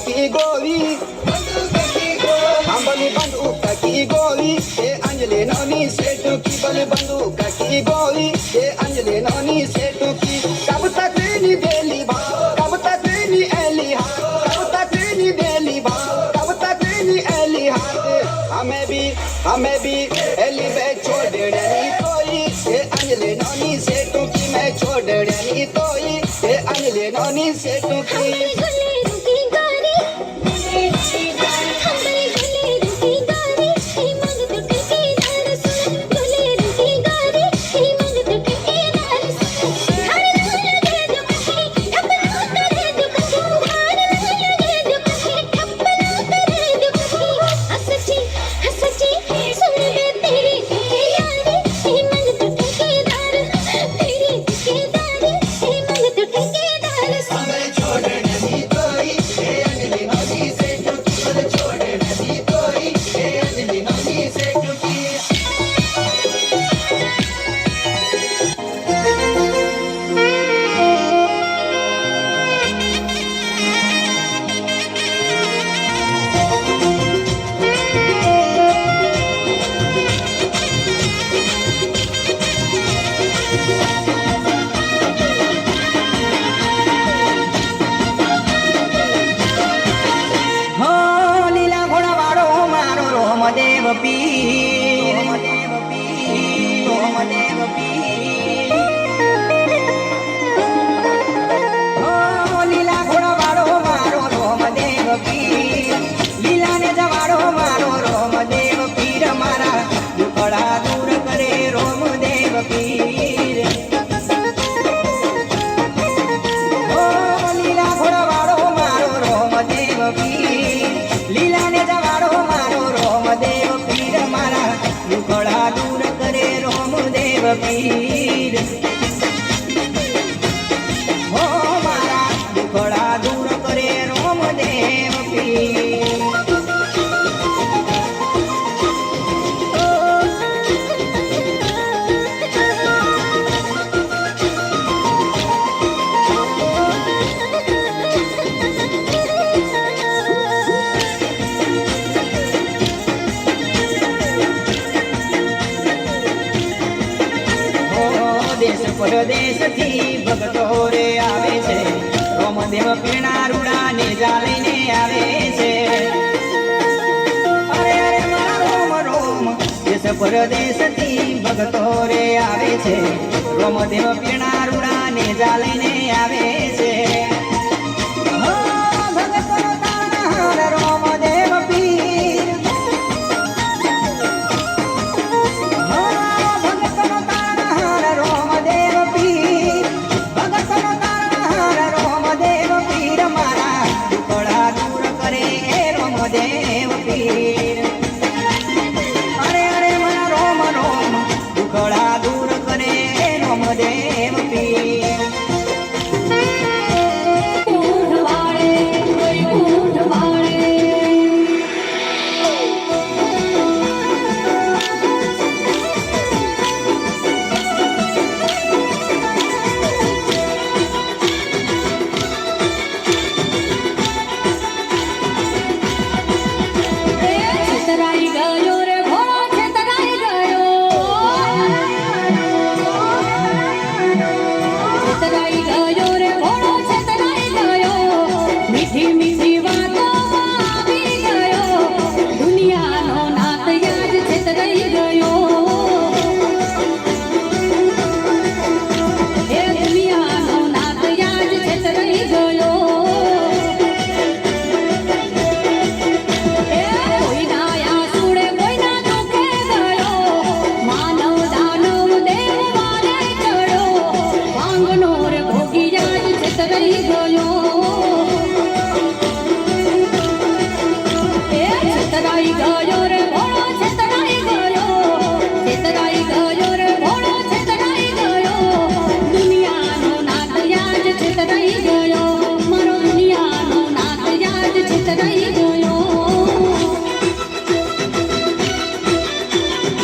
की गोरी अंबली बंदूक की गोरी ये अंजलि नौनी सेठ की बल बंदूक की गोरी ये अंजलि नौनी सेठ की कब तक नहीं देली भाव कब तक नहीं एली हाथ कब तक नहीं देली भाव कब तक नहीं एली हाथ हमें भी एली बे छोड़ देनी कोई ये अंजलि नौनी सेठ की मैं छोड़ देनी कोई ये अंजलि नौनी सेठ की पीर हो मारा दुखड़ा दूर करे रोम देव पीर परदेश थी भगतो रे आवे छे रोमदेव पीणा रूड़ा ने जालीने आवे छे अरे अरे मारा रोम रोम देश परदेश थी भगतो रे आवे छे ધીમો ધીમો પીણા રૂડા ને જા લઈને આવે છે